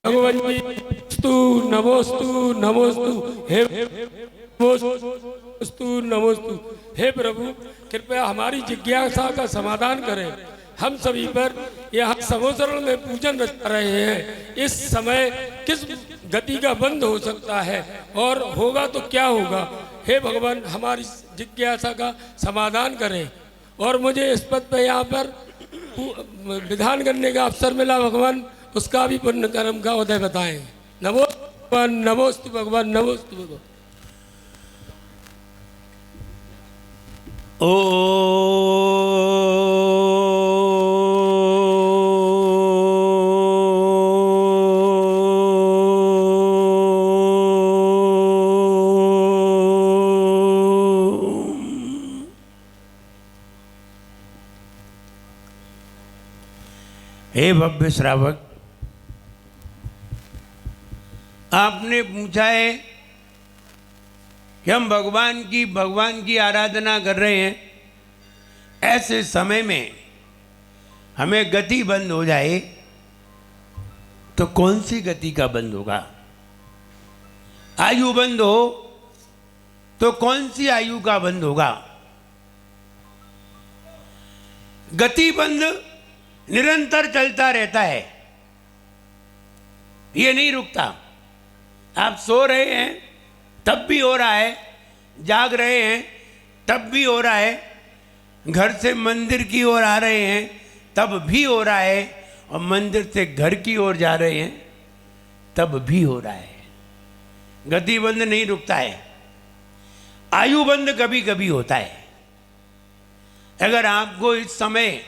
भगवान जी नमोस्तु नमोस्तु हे नमोस्तु नमोस्तु हे प्रभु कृपया हमारी जिज्ञासा का समाधान करें। हम सभी पर यहाँ समोसरण में पूजन रच रहे हैं। इस समय किस गति का बंद हो सकता है और होगा तो क्या होगा? हे भगवान हमारी जिज्ञासा का समाधान करें और मुझे इस पद पे यहाँ पर विधान करने का अवसर मिला भगवान, उसका भी पुण्य कर्म का उदय बताएं। नमो भगवान नमोस्तु भगवान नमोस्तु भगवान। हे भव्य श्रावक, आपने पूछा है कि हम भगवान की आराधना कर रहे हैं, ऐसे समय में हमें गति बंद हो जाए तो कौन सी गति का बंद होगा? आयु बंद हो तो कौन सी आयु का बंद होगा? गति बंद निरंतर चलता रहता है, ये नहीं रुकता। आप सो रहे हैं तब भी हो रहा है, जाग रहे हैं तब भी हो रहा है, घर से मंदिर की ओर आ रहे हैं तब भी हो रहा है, और मंदिर से घर की ओर जा रहे हैं तब भी हो रहा है। गति बंद नहीं रुकता है। आयु बंद कभी कभी होता है। अगर आपको इस समय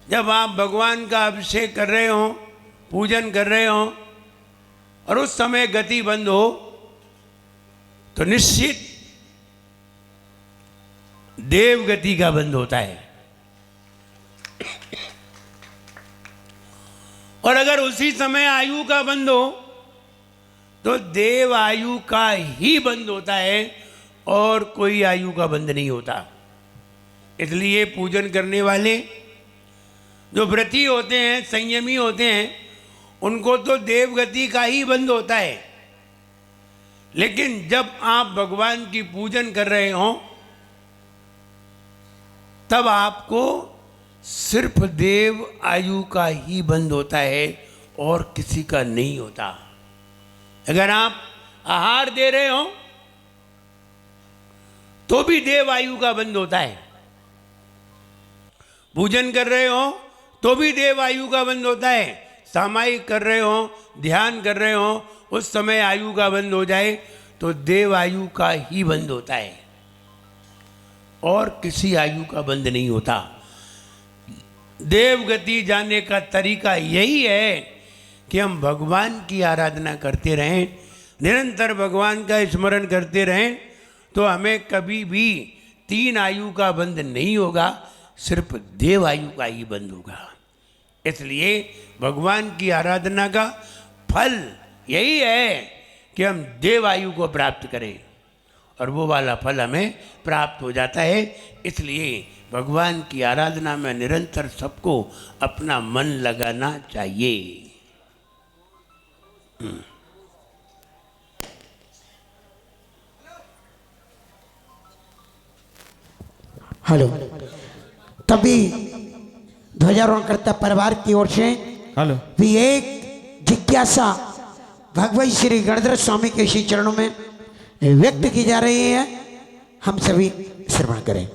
जब आप भगवान का अभिषेक कर रहे हो, पूजन कर रहे हो, और उस समय गति बंद हो तो निश्चित देव गति का बंद होता है। और अगर उसी समय आयु का बंद हो तो देव आयु का ही बंद होता है और कोई आयु का बंद नहीं होता। इसलिए पूजन करने वाले जो व्रती होते हैं, संयमी होते हैं, उनको तो देवगति का ही बंद होता है। लेकिन जब आप भगवान की पूजन कर रहे हो तब आपको सिर्फ देव आयु का ही बंद होता है और किसी का नहीं होता। अगर आप आहार दे रहे हो तो भी देव आयु का बंद होता है। पूजन कर रहे हो तो भी देव आयु का बंद होता है। सामायिक कर रहे हो, ध्यान कर रहे हो, उस समय आयु का बंद हो जाए तो देव आयु का ही बंद होता है और किसी आयु का बंद नहीं होता। देव गति जाने का तरीका यही है कि हम भगवान की आराधना करते रहें, निरंतर भगवान का स्मरण करते रहें, तो हमें कभी भी तीन आयु का बंद नहीं होगा, सिर्फ देव आयु का ही बंद होगा। इसलिए भगवान की आराधना का फल यही है कि हम देव आयु को प्राप्त करें और वो वाला फल हमें प्राप्त हो जाता है। इसलिए भगवान की आराधना में निरंतर सबको अपना मन लगाना चाहिए। हेलो। तभी ध्वजारोहण करता परिवार की ओर से हेलो भी एक जिज्ञासा भगवान श्री गणधर स्वामी के श्री चरणों में व्यक्त की जा रही है। हम सभी श्रवण करें।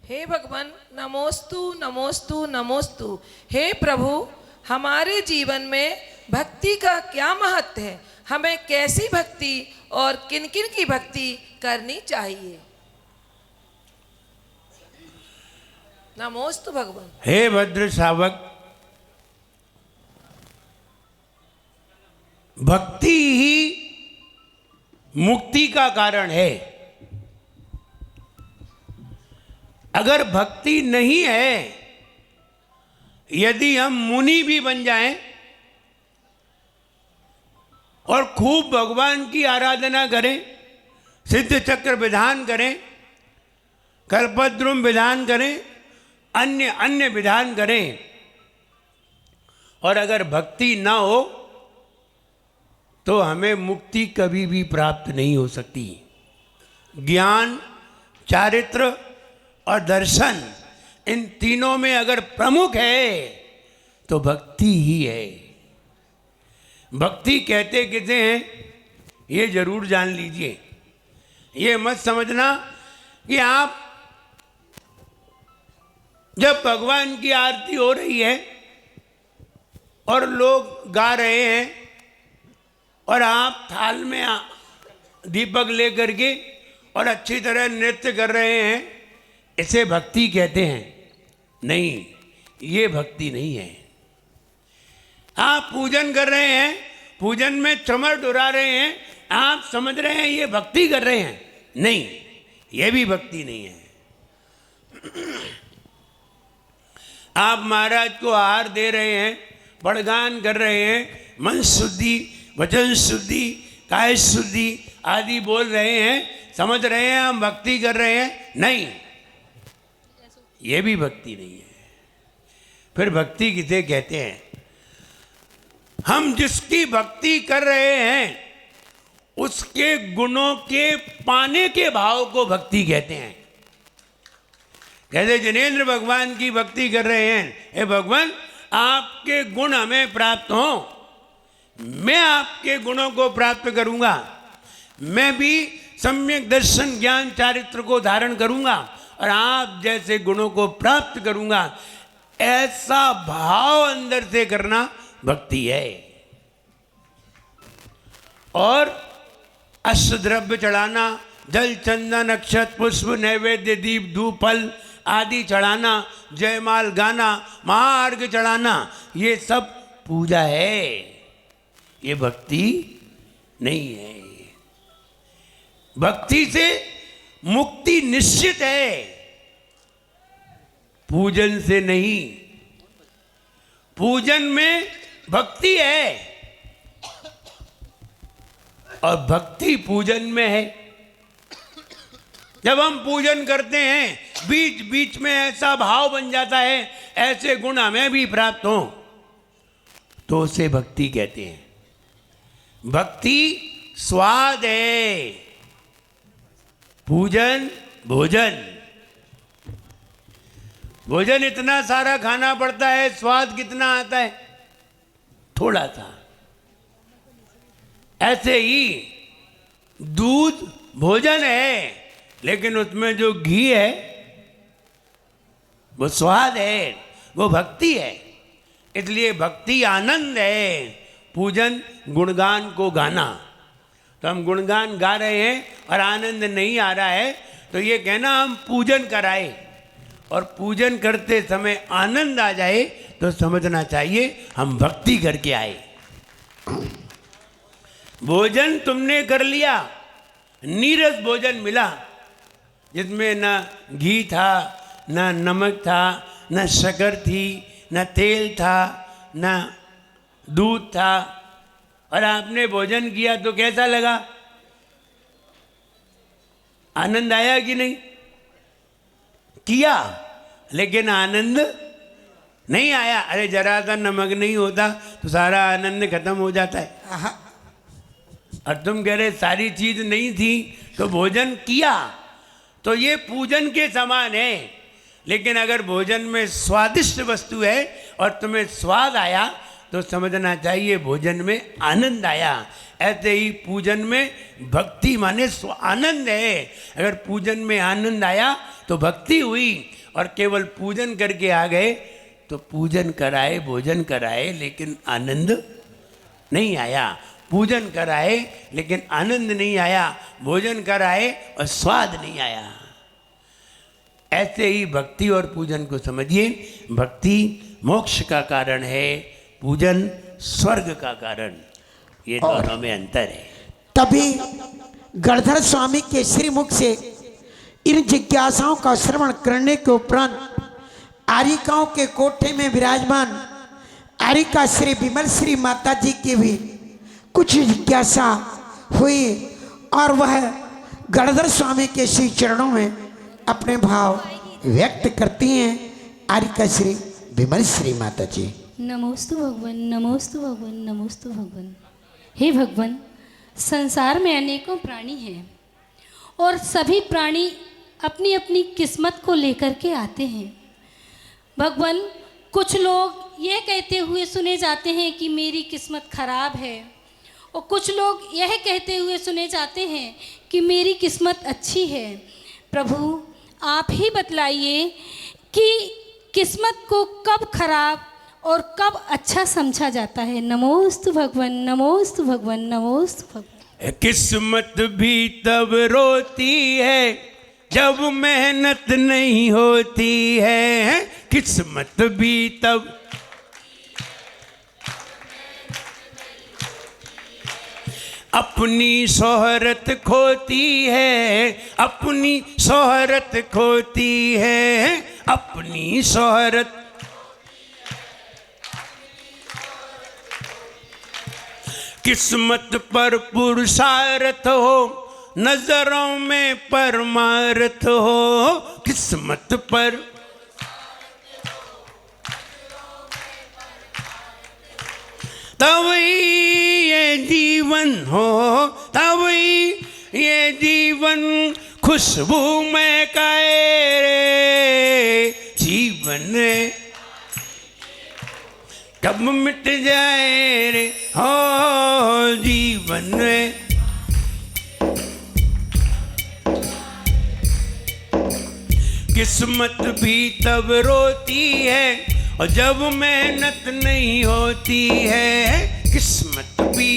हे भगवान नमोस्तु नमोस्तु नमोस्तु। हे प्रभु हमारे जीवन में भक्ति का क्या महत्व है? हमें कैसी भक्ति और किन किन की भक्ति करनी चाहिए? नमोस्तु भगवान। हे भद्र श्रावक, भक्ति ही मुक्ति का कारण है। अगर भक्ति नहीं है, यदि हम मुनि भी बन जाएं और खूब भगवान की आराधना करें, सिद्ध चक्र विधान करें, कल्पद्रुम विधान करें, अन्य अन्य विधान करें, और अगर भक्ति ना हो तो हमें मुक्ति कभी भी प्राप्त नहीं हो सकती। ज्ञान, चारित्र और दर्शन, इन तीनों में अगर प्रमुख है तो भक्ति ही है। भक्ति कहते किसे हैं ये जरूर जान लीजिए। ये मत समझना कि आप जब भगवान की आरती हो रही है और लोग गा रहे हैं और आप थाल में दीपक लेकर के और अच्छी तरह नृत्य कर रहे हैं, इसे भक्ति कहते हैं? नहीं, ये भक्ति नहीं है। आप पूजन कर रहे हैं, पूजन में चमर डुरा रहे हैं, आप समझ रहे हैं ये भक्ति कर रहे हैं? नहीं, ये भी भक्ति नहीं है। आप महाराज को आहार दे रहे हैं, बड़गान कर रहे हैं, मन शुद्धि, वचन शुद्धि, काय शुद्धि आदि बोल रहे हैं, समझ रहे हैं हम भक्ति कर रहे हैं? नहीं, ये भी भक्ति नहीं है। फिर भक्ति किसे कहते हैं? हम जिसकी भक्ति कर रहे हैं उसके गुणों के पाने के भाव को भक्ति कहते हैं। जैसे जिनेंद्र भगवान की भक्ति कर रहे हैं, हे भगवान आपके गुण हमें प्राप्त हो, मैं आपके गुणों को प्राप्त करूंगा, मैं भी सम्यक दर्शन ज्ञान चारित्र को धारण करूंगा और आप जैसे गुणों को प्राप्त करूंगा, ऐसा भाव अंदर से करना भक्ति है। और अष्टद्रव्य चढ़ाना, जल चंदन अक्षत पुष्प नैवेद्य दीप धूप फल आदि चढ़ाना, जयमाल गाना, महार्घ चढ़ाना, ये सब पूजा है, ये भक्ति नहीं है। भक्ति से मुक्ति निश्चित है, पूजन से नहीं। पूजन में भक्ति है और भक्ति पूजन में है। जब हम पूजन करते हैं, बीच बीच में ऐसा भाव बन जाता है, ऐसे गुण हमें भी प्राप्त हो, तो उसे भक्ति कहते हैं। भक्ति स्वाद है, पूजन भोजन। भोजन इतना सारा खाना पड़ता है, स्वाद कितना आता है? थोड़ा सा। ऐसे ही दूध भोजन है, लेकिन उसमें जो घी है वो स्वाद है, वो भक्ति है। इसलिए भक्ति आनंद है, पूजन गुणगान को गाना। तो हम गुणगान गा रहे हैं और आनंद नहीं आ रहा है, तो ये कहना हम पूजन कराए, और पूजन करते समय आनंद आ जाए तो समझना चाहिए हम भक्ति करके आए। भोजन तुमने कर लिया, नीरस भोजन मिला, जिसमें न घी था, न नमक था, न शक्कर थी, न तेल था, न दूध था, और आपने भोजन किया तो कैसा लगा? आनंद आया कि नहीं? किया, लेकिन आनंद नहीं आया। अरे जरा सा नमक नहीं होता तो सारा आनंद खत्म हो जाता है। और तुम कह रहे सारी चीज नहीं थी तो भोजन किया, तो ये पूजन के समान है। लेकिन अगर भोजन में स्वादिष्ट वस्तु है और तुम्हें स्वाद आया तो समझना चाहिए भोजन में आनंद आया। ऐसे ही पूजन में भक्ति माने आनंद है। अगर पूजन में आनंद आया तो भक्ति हुई, और केवल पूजन करके आ गए तो पूजन कराए, भोजन कराए, लेकिन आनंद नहीं आया। पूजन कराए लेकिन आनंद नहीं आया, भोजन कराए और स्वाद नहीं आया। ऐसे ही भक्ति और पूजन को समझिए। भक्ति मोक्ष का कारण है, पूजन स्वर्ग का कारण। ये दोनों में अंतर है। तभी गणधर स्वामी के श्रीमुख से इन जिज्ञासाओं का श्रवण करने के उपरांत आरिकाओं के कोठे में विराजमान आरिका श्री विमल श्री माता जी की भी कुछ जिज्ञासा हुई, और वह गणधर स्वामी के श्री चरणों में अपने भाव व्यक्त करती हैं। आरिका श्री विमल श्री माता जी। नमोस्तु भगवान, नमोस्तु भगवान, नमोस्तु भगवान। हे भगवान, संसार में अनेकों प्राणी हैं और सभी प्राणी अपनी अपनी किस्मत को लेकर के आते हैं। भगवान, कुछ लोग यह कहते हुए सुने जाते हैं कि मेरी किस्मत खराब है, और कुछ लोग यह कहते हुए सुने जाते हैं कि मेरी किस्मत अच्छी है। प्रभु, आप ही बतलाइए कि किस्मत को कब खराब और कब अच्छा समझा जाता है। नमोस्तु भगवान, नमोस्तु भगवान, नमोस्तु भगवान। किस्मत भी तब रोती है जब मेहनत नहीं होती है। किस्मत भी तब अपनी शोहरत खोती है, अपनी शोहरत खोती है, अपनी शोहरत। किस्मत पर पुरुषार्थ हो, नजरों में परमार्थ हो। किस्मत पर तभी ये जीवन हो, तभी ये जीवन खुशबू में काए रे। जीवन कब मिट जाए रे हो, जीवन किस्मत भी तब रोती है और जब मेहनत नहीं होती है। किस्मत भी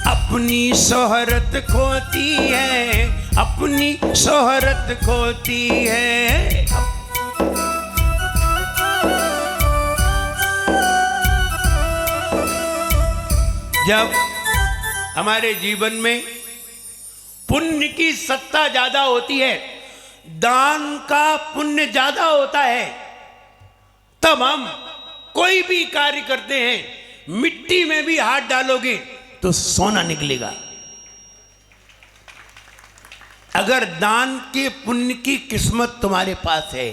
अपनी शोहरत खोती है, अपनी शोहरत खोती है। जब हमारे जीवन में पुण्य की सत्ता ज्यादा होती है, दान का पुण्य ज्यादा होता है, तब हम कोई भी कार्य करते हैं। मिट्टी में भी हाथ डालोगे तो सोना निकलेगा। अगर दान के पुण्य की किस्मत तुम्हारे पास है,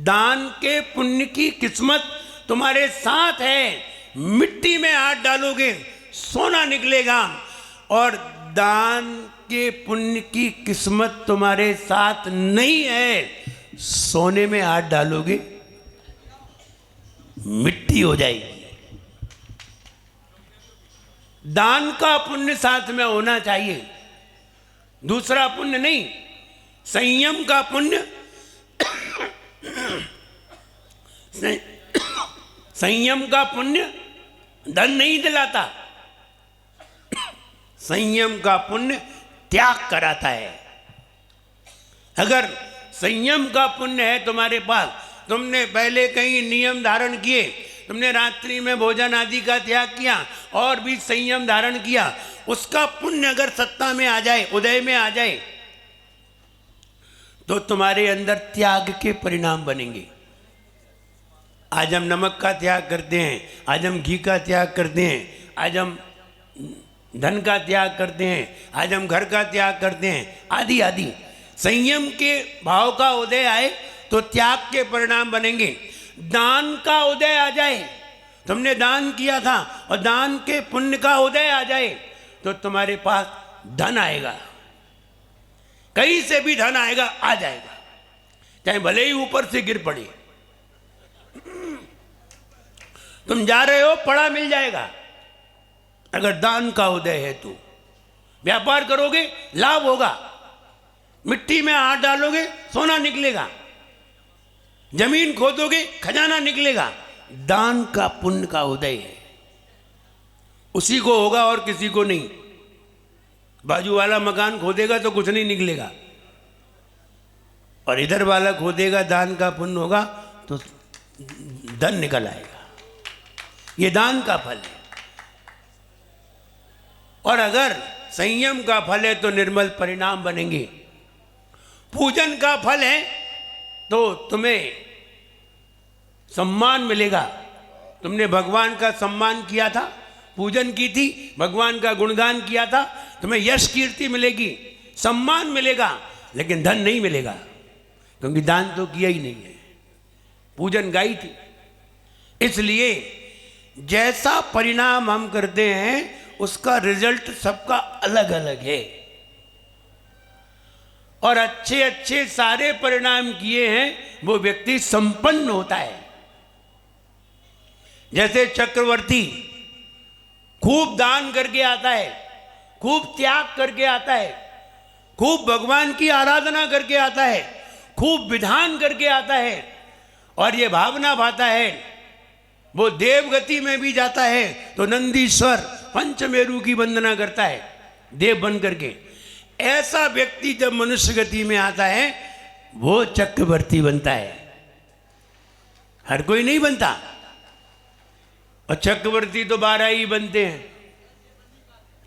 दान के पुण्य की किस्मत तुम्हारे साथ है, मिट्टी में हाथ डालोगे सोना निकलेगा। और दान के पुण्य की किस्मत तुम्हारे साथ नहीं है, सोने में हाथ डालोगे मिट्टी हो जाएगी। दान का पुण्य साथ में होना चाहिए, दूसरा पुण्य नहीं। संयम का पुण्य संयम का पुण्य धन नहीं दिलाता, संयम का पुण्य त्याग कराता है। अगर संयम का पुण्य है तुम्हारे पास, तुमने पहले कहीं नियम धारण किए, तुमने रात्रि में भोजन आदि का त्याग किया और भी संयम धारण किया, उसका पुण्य अगर सत्ता में आ जाए, उदय में आ जाए, तो तुम्हारे अंदर त्याग के परिणाम बनेंगे। आज हम नमक का त्याग करते हैं, आज हम घी का त्याग करते हैं, आज हम धन का त्याग करते हैं, आज हम घर का त्याग करते हैं, आदि आदि। संयम के भाव का उदय आए तो त्याग के परिणाम बनेंगे। दान का उदय आ जाए, तुमने दान किया था और दान के पुण्य का उदय आ जाए तो तुम्हारे पास धन आएगा, कहीं से भी धन आएगा, आ जाएगा, चाहे भले ही ऊपर से गिर पड़े। तुम जा रहे हो, पड़ा मिल जाएगा। अगर दान का उदय है तो व्यापार करोगे, लाभ होगा। मिट्टी में हाथ डालोगे, सोना निकलेगा। जमीन खोदोगे, खजाना निकलेगा। दान का पुण्य का उदय है, उसी को होगा और किसी को नहीं। बाजू वाला मकान खोदेगा तो कुछ नहीं निकलेगा, और इधर वाला खोदेगा, दान का पुण्य होगा तो धन निकल आएगा। ये दान का फल है। और अगर संयम का फल है तो निर्मल परिणाम बनेंगे। पूजन का फल है तो तुम्हें सम्मान मिलेगा। तुमने भगवान का सम्मान किया था, पूजन की थी, भगवान का गुणगान किया था, तुम्हें यश कीर्ति मिलेगी, सम्मान मिलेगा, लेकिन धन नहीं मिलेगा, क्योंकि दान तो किया ही नहीं है। पूजन गाई थी। इसलिए जैसा परिणाम हम करते हैं उसका रिजल्ट सबका अलग अलग है। और अच्छे अच्छे सारे परिणाम किए हैं वो व्यक्ति संपन्न होता है। जैसे चक्रवर्ती खूब दान करके आता है, खूब त्याग करके आता है, खूब भगवान की आराधना करके आता है, खूब विधान करके आता है, और ये भावना पाता है वो देवगति में भी जाता है तो नंदीश्वर पंचमेरु की वंदना करता है देव बन करके। ऐसा व्यक्ति जब मनुष्य गति में आता है वो चक्रवर्ती बनता है। हर कोई नहीं बनता, और चक्रवर्ती तो 12 ही बनते हैं,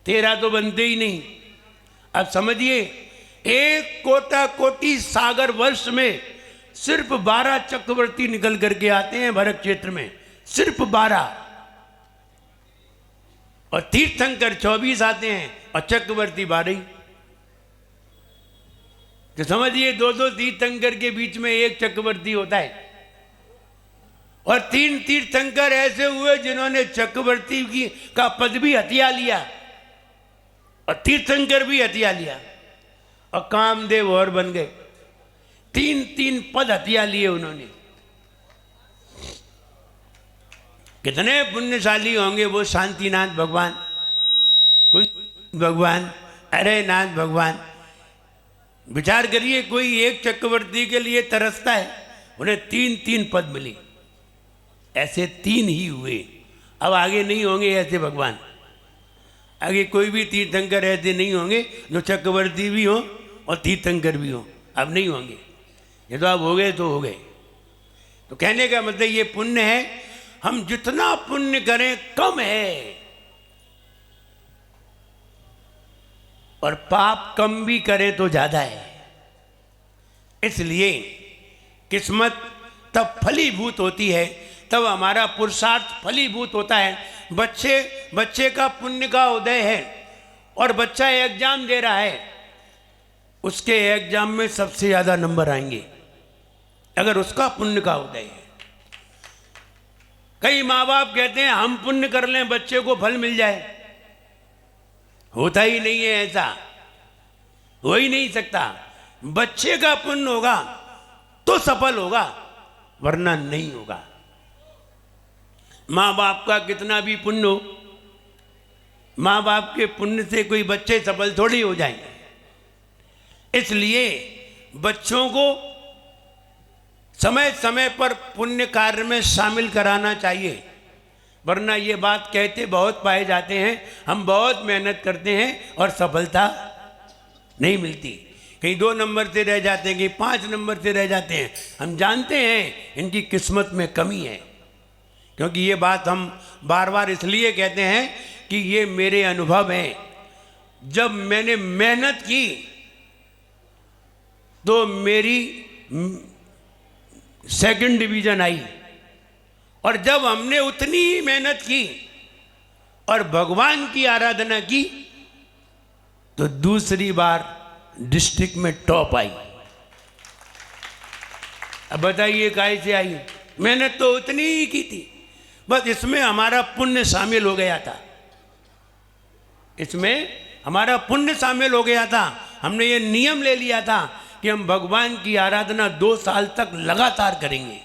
13 तो बनते ही नहीं। अब समझिए 1 कोटि सागर वर्ष में सिर्फ 12 चक्रवर्ती निकल करके आते हैं भरत क्षेत्र में, सिर्फ 12। और तीर्थंकर 24 आते हैं और चक्रवर्ती 12 ही। तो समझिए 2-2 तीर्थंकर के बीच में 1 चक्रवर्ती होता है। और 3 तीर्थंकर ऐसे हुए जिन्होंने चक्रवर्ती का पद भी हथिया लिया और तीर्थंकर भी हथिया लिया, और कामदेव और बन गए। 3 पद हथिया लिए उन्होंने। कितने पुण्यशाली होंगे वो शांतिनाथ भगवान, कुंज भगवान, अरे नाथ भगवान। विचार करिए, कोई 1 चक्रवर्ती के लिए तरसता है, उन्हें 3 पद मिली। ऐसे 3 ही हुए, अब आगे नहीं होंगे ऐसे भगवान। आगे कोई भी तीर्थंकर ऐसे नहीं होंगे जो चक्रवर्ती भी हो और तीर्थंकर भी हो, अब नहीं होंगे। ये तो अब हो गए तो हो गए। तो कहने का मतलब ये पुण्य है, हम जितना पुण्य करें कम है, और पाप कम भी करें तो ज्यादा है। इसलिए किस्मत तब फलीभूत होती है, तब हमारा पुरुषार्थ फलीभूत होता है। बच्चे का पुण्य का उदय है और बच्चा एग्जाम दे रहा है, उसके एग्जाम में सबसे ज्यादा नंबर आएंगे अगर उसका पुण्य का उदय है। कई माँ बाप कहते हैं हम पुण्य कर लें बच्चे को फल मिल जाए, होता ही नहीं है, ऐसा हो ही नहीं सकता। बच्चे का पुण्य होगा तो सफल होगा, वरना नहीं होगा। माँ बाप का कितना भी पुण्य हो, माँ बाप के पुण्य से कोई बच्चे सफल थोड़ी हो जाएंगे। इसलिए बच्चों को समय समय पर पुण्य कार्य में शामिल कराना चाहिए, वरना ये बात कहते बहुत पाए जाते हैं हम बहुत मेहनत करते हैं और सफलता नहीं मिलती। कहीं 2 नंबर से रह जाते हैं, कहीं 5 नंबर से रह जाते हैं। हम जानते हैं इनकी किस्मत में कमी है, क्योंकि ये बात हम बार बार इसलिए कहते हैं कि ये मेरे अनुभव हैं। जब मैंने मेहनत की तो मेरी 2nd डिवीजन आई, और जब हमने उतनी ही मेहनत की और भगवान की आराधना की तो दूसरी बार डिस्ट्रिक्ट में टॉप आई। अब बताइए काहे से आई? मेहनत तो उतनी ही की थी, बस इसमें हमारा पुण्य शामिल हो गया था, इसमें हमारा पुण्य शामिल हो गया था। हमने ये नियम ले लिया था कि हम भगवान की आराधना 2 साल तक लगातार करेंगे,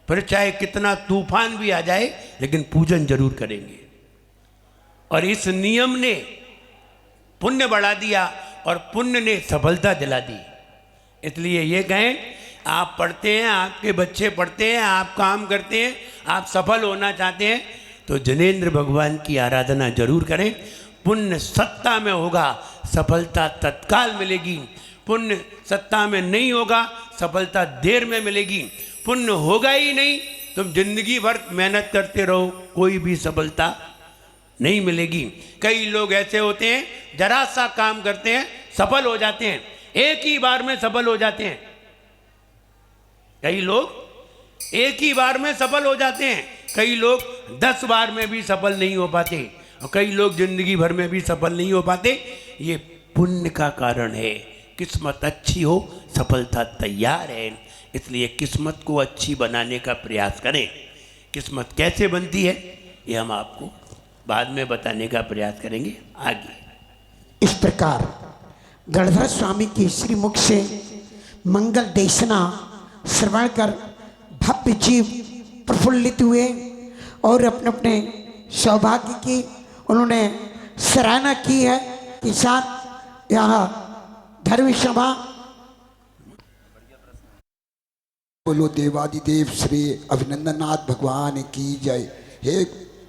फिर चाहे कितना तूफान भी आ जाए लेकिन पूजन जरूर करेंगे। और इस नियम ने पुण्य बढ़ा दिया और पुण्य ने सफलता दिला दी। इसलिए ये कहें, आप पढ़ते हैं, आपके बच्चे पढ़ते हैं, आप काम करते हैं, आप सफल होना चाहते हैं तो जनेंद्र भगवान की आराधना जरूर करें। पुण्य सत्ता में होगा, सफलता तत्काल मिलेगी। पुण्य सत्ता में नहीं होगा, सफलता देर में मिलेगी। पुण्य होगा ही नहीं, तुम जिंदगी भर मेहनत करते रहो, कोई भी सफलता नहीं मिलेगी। कई लोग ऐसे होते हैं, जरा सा काम करते हैं, सफल हो जाते हैं, एक ही बार में सफल हो जाते हैं। कई लोग एक ही बार में सफल हो जाते हैं, कई लोग 10 बार में भी सफल नहीं हो पाते, और कई लोग जिंदगी भर में भी सफल नहीं हो पाते। ये पुण्य का कारण है। किस्मत अच्छी हो, सफलता तैयार है। इसलिए किस्मत को अच्छी बनाने का प्रयास करें। किस्मत कैसे बनती है ये हम आपको बाद में बताने का प्रयास करेंगे आगे। इस प्रकार गणधर स्वामी के श्री मुख से मंगल देशना श्रवण कर भव्य जीव प्रफुल्लित हुए और अपने अपने सौभाग्य की उन्होंने सराहना की है कि साथ यहाँ धर्म सभा। बोलो देवादिदेव श्री अभिनंदननाथ भगवान की जय। हे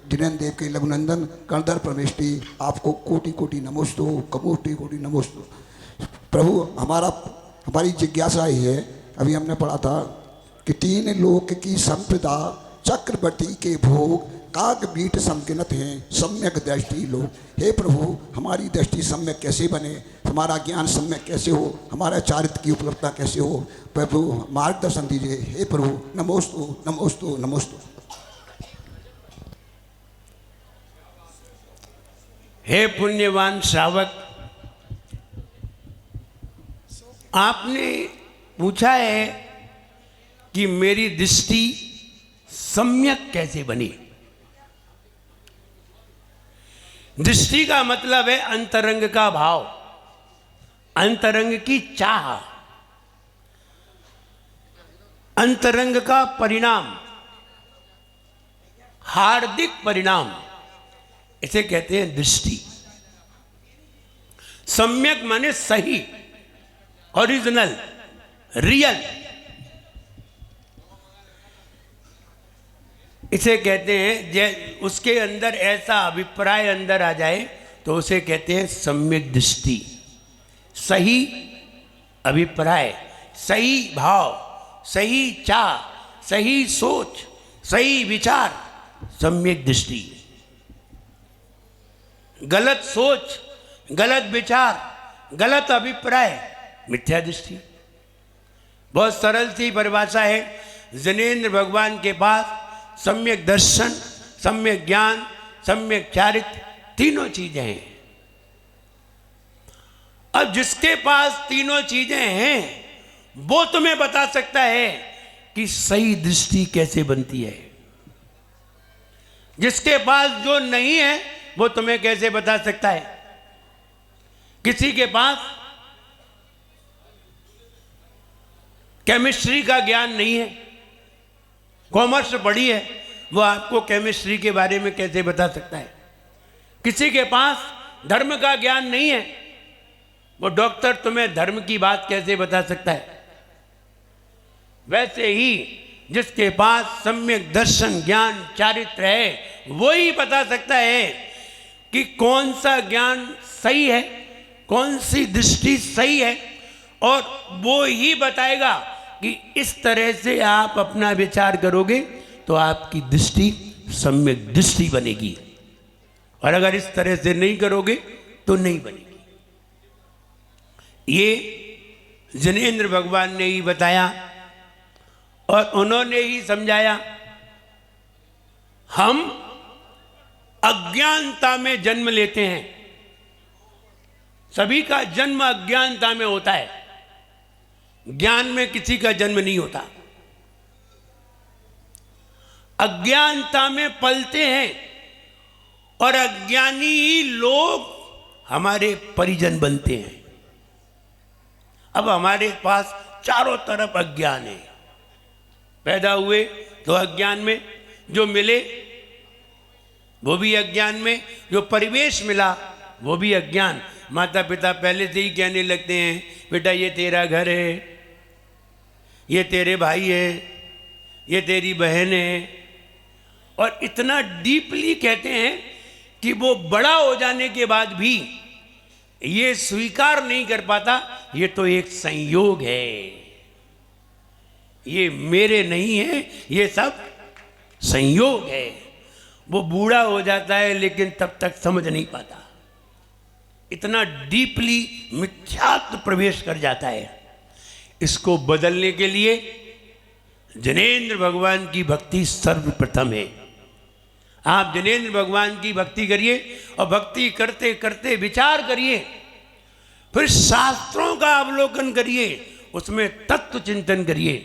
जिनेन्द्र देव के लघुनंदन कर्णधर परमेष्टि, आपको कोटि कोटि नमोस्तु, कमोटि कोटि नमोस्तु। प्रभु हमारी जिज्ञासा ही है, अभी हमने पढ़ा था कि 3 लोक की संप्रदा चक्रवर्ती के भोग काग बीट समकिनत हैं सम्यक दृष्टि लोग। हे प्रभु हमारी दृष्टि सम्यक कैसे बने, हमारा ज्ञान सम्यक कैसे हो, हमारा चारित्र की उपलब्धता कैसे हो, प्रभु मार्गदर्शन दीजिए। हे प्रभु नमोस्तु नमोस्तु नमोस्तु। हे पुण्यवान श्रावक, आपने पूछा है कि मेरी दृष्टि सम्यक कैसे बनी। दृष्टि का मतलब है अंतरंग का भाव, अंतरंग की चाह, अंतरंग का परिणाम, हार्दिक परिणाम, इसे कहते हैं दृष्टि। सम्यक माने सही, ओरिजिनल, रियल, इसे कहते हैं। उसके अंदर ऐसा अभिप्राय अंदर आ जाए तो उसे कहते हैं सम्यक दृष्टि। सही अभिप्राय, सही भाव, सही चाह, सही सोच, सही विचार, सम्यक दृष्टि। गलत सोच, गलत विचार, गलत अभिप्राय, मिथ्या दृष्टि। बहुत सरल सी परिभाषा है। जिनेन्द्र भगवान के पास सम्यक दर्शन, सम्यक ज्ञान, सम्यक चारित्र, तीनों चीजें हैं। अब जिसके पास तीनों चीजें हैं वो तुम्हें बता सकता है कि सही दृष्टि कैसे बनती है। जिसके पास जो नहीं है वो तुम्हें कैसे बता सकता है। किसी के पास केमिस्ट्री का ज्ञान नहीं है, कॉमर्स पढ़ी है, वो आपको केमिस्ट्री के बारे में कैसे बता सकता है। किसी के पास धर्म का ज्ञान नहीं है, वो डॉक्टर तुम्हें धर्म की बात कैसे बता सकता है। वैसे ही जिसके पास सम्यक दर्शन, ज्ञान, चारित्र है वो ही बता सकता है कि कौन सा ज्ञान सही है, कौन सी दृष्टि सही है, और वो ही बताएगा कि इस तरह से आप अपना विचार करोगे तो आपकी दृष्टि सम्यक दृष्टि बनेगी, और अगर इस तरह से नहीं करोगे तो नहीं बनेगी। ये जिनेन्द्र भगवान ने ही बताया और उन्होंने ही समझाया। हम अज्ञानता में जन्म लेते हैं, सभी का जन्म अज्ञानता में होता है, ज्ञान में किसी का जन्म नहीं होता। अज्ञानता में पलते हैं और अज्ञानी ही लोग हमारे परिजन बनते हैं। अब हमारे पास चारों तरफ अज्ञान है। पैदा हुए तो अज्ञान में, जो मिले वो भी अज्ञान में, जो परिवेश मिला वो भी अज्ञान। माता पिता पहले से ही कहने लगते हैं बेटा ये तेरा घर है, ये तेरे भाई है, ये तेरी बहन है, और इतना डीपली कहते हैं कि वो बड़ा हो जाने के बाद भी ये स्वीकार नहीं कर पाता ये तो एक संयोग है, ये मेरे नहीं है, ये सब संयोग है। वो बूढ़ा हो जाता है लेकिन तब तक समझ नहीं पाता, इतना डीपली मिथ्यात्व प्रवेश कर जाता है। इसको बदलने के लिए जिनेन्द्र भगवान की भक्ति सर्वप्रथम है। आप जिनेन्द्र भगवान की भक्ति करिए और भक्ति करते करते विचार करिए, फिर शास्त्रों का अवलोकन करिए, उसमें तत्व चिंतन करिए।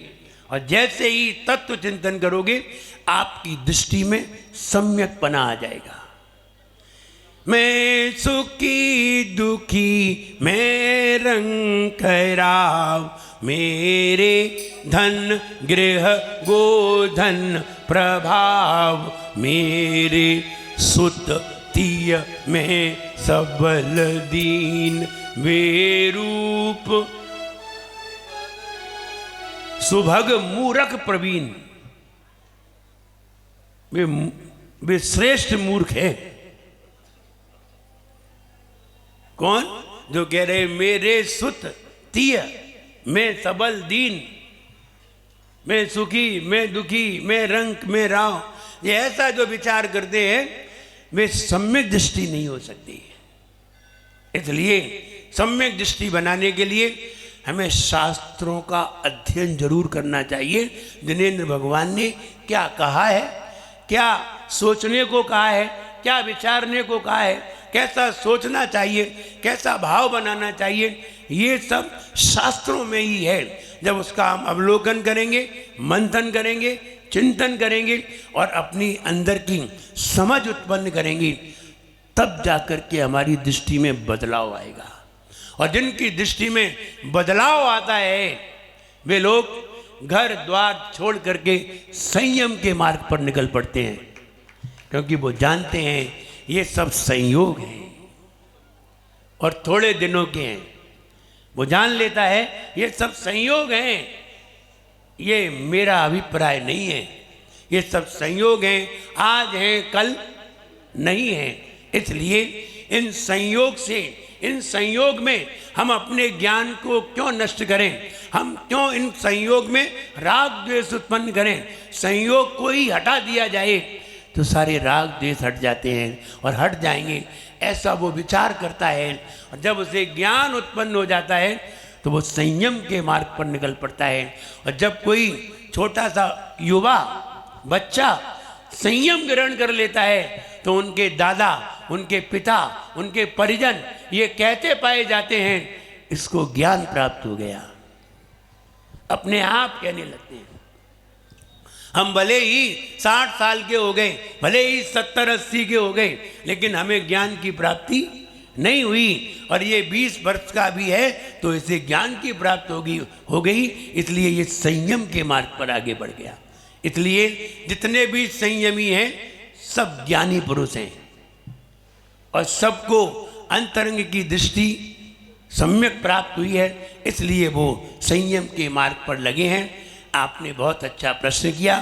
और जैसे ही तत्व चिंतन करोगे आपकी दृष्टि में सम्यकपना आ जाएगा। मैं सुखी दुखी मैं रंग कराव, मेरे धन गृह गोधन प्रभाव, मेरे सुत तीय में सबल दीन, वे रूप सुभग मूरख प्रवीण। वे श्रेष्ठ मूर्ख है। कौन? जो कह रहे मेरे सुत तीय मैं सबल दीन, मैं सुखी मैं दुखी मैं रंक मैं राव, ये ऐसा जो विचार करते हैं वे सम्यक दृष्टि नहीं हो सकती। इसलिए सम्यक दृष्टि बनाने के लिए हमें शास्त्रों का अध्ययन जरूर करना चाहिए। जिनेंद्र भगवान ने क्या कहा है, क्या सोचने को कहा है, क्या विचारने को कहा है, कैसा सोचना चाहिए, कैसा भाव बनाना चाहिए, ये सब शास्त्रों में ही है। जब उसका हम अवलोकन करेंगे, मंथन करेंगे, चिंतन करेंगे और अपनी अंदर की समझ उत्पन्न करेंगे, तब जाकर के हमारी दृष्टि में बदलाव आएगा। और जिनकी दृष्टि में बदलाव आता है वे लोग घर द्वार छोड़ करके संयम के मार्ग पर निकल पड़ते हैं, क्योंकि वो जानते हैं ये सब संयोग हैं और थोड़े दिनों के हैं। वो जान लेता है ये सब संयोग हैं, ये मेरा अभिप्राय नहीं है, ये सब संयोग हैं, आज हैं कल नहीं हैं। इसलिए इन संयोग से, इन संयोग में हम अपने ज्ञान को क्यों नष्ट करें, हम क्यों इन संयोग में राग द्वेष उत्पन्न करें। संयोग को ही हटा दिया जाए तो सारे राग द्वेष हट जाते हैं और हट जाएंगे, ऐसा वो विचार करता है। और जब उसे ज्ञान उत्पन्न हो जाता है तो वो संयम के मार्ग पर निकल पड़ता है। और जब कोई छोटा सा युवा बच्चा संयम ग्रहण कर लेता है तो उनके दादा, उनके पिता, उनके परिजन ये कहते पाए जाते हैं इसको ज्ञान प्राप्त हो गया, अपने आप कहने लगते हैं। हम भले ही 60 साल के हो गए, भले ही 70-80 के हो गए, लेकिन हमें ज्ञान की प्राप्ति नहीं हुई। और ये 20 वर्ष का भी है तो इसे ज्ञान की प्राप्ति हो गई, इसलिए ये संयम के मार्ग पर आगे बढ़ गया। इसलिए जितने भी संयमी हैं सब ज्ञानी पुरुष हैं और सबको अंतरंग की दृष्टि सम्यक प्राप्त हुई है, इसलिए वो संयम के मार्ग पर लगे हैं। आपने बहुत अच्छा प्रश्न किया।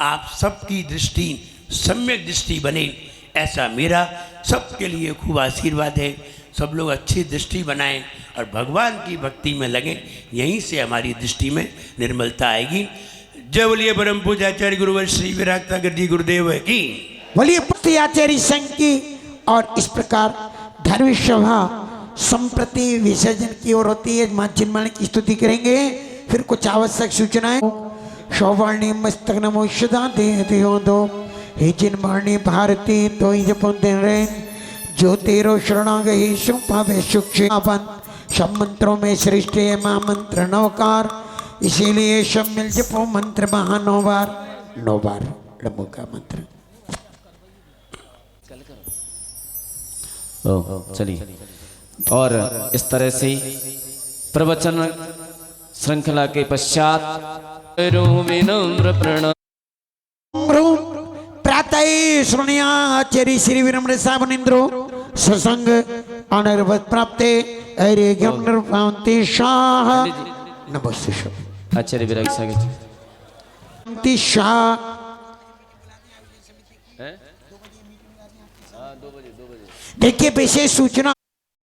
आप सबकी दृष्टि सम्यक दृष्टि बने, ऐसा मेरा सबके लिए खूब आशीर्वाद है। सब लोग अच्छी दृष्टि बनाएं और भगवान की भक्ति में लगें, यहीं से हमारी दृष्टि में निर्मलता आएगी। जय बोलिए परम पूज्याचार्य गुरुवर श्री विराग सागर जी गुरुदेव की। बोलिए पुत्र आचार्य संघ की। और इस प्रकार धर्म सभा संप्रति विसर्जन की ओर होती है। मां चिन्मय की स्तुति करेंगे, फिर कुछ आवश्यक सूचनाएं। सौवर्णी मस्तक नमो सदा दे दो हे चिन्मय भारती तो ही जपते रहे जो तेरो शरणागहि सुपावे सुक्षेपन। सब मंत्रों में श्रेष्ठ है महामंत्र नवकार, इसीलिए सब मिल जपो मंत्र महा 9 बार नमो का मंत्र। चलिए, और इस तरह से प्रवचन श्रृंखला के पश्चात विनम्र प्रणाम प्रातः श्रवण्याचार्य श्री विनम्र सावनिंद्रो ससंग अनर्वत प्राप्ते अरे ज्ञानर्पांति शाह नमस्ते शब्द आचार्य विराग सागर शाह। देखिए विशेष सूचना